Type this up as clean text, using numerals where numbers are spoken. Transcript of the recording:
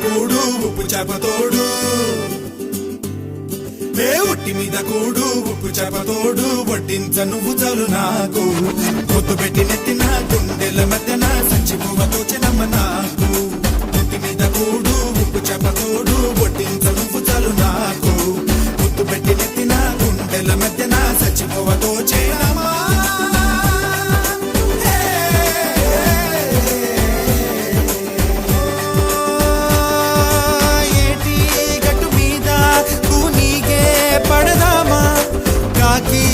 కూడు ఉప్పు చేపతోడు ఒట్టి మీద కూడు ఉప్పు చేపతోడు వడ్డించ నువ్వు చాలు నాకు పొద్దు పెట్టి నెత్తిన గుండెల మధ్యన సంచిపువ్వతో చినమ్మ నాకు ఒట్టి మీద కూడు ఉప్పు చేపతోడు వడ్డించ నువ్వు చాలు నాకు పొద్దు పెట్టి నెత్తిన గుండెల మధ్యన సంచిపువ్వతో చినమ్మ ఏటి గట్టు మీద తూ నీకే పడదామా కాకి